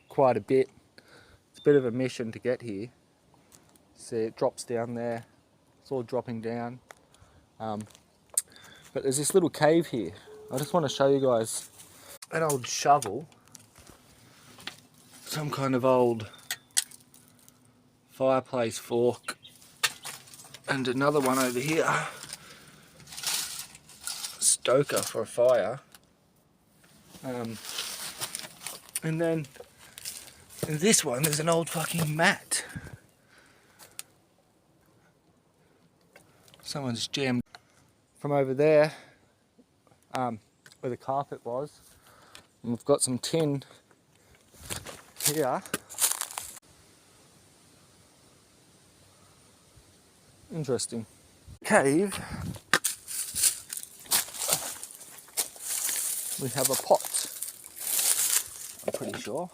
quite a bit. It's a bit of a mission to get here. See, it drops down there. It's all dropping down. But there's this little cave here. I just want to show you guys an old shovel. Some kind of old fireplace fork. And another one over here. Stoker for a fire. And then in this one there's an old fucking mat. Someone's jammed from over there, where the carpet was. And we've got some tin here. Interesting. Cave. We have a pot, I'm pretty sure.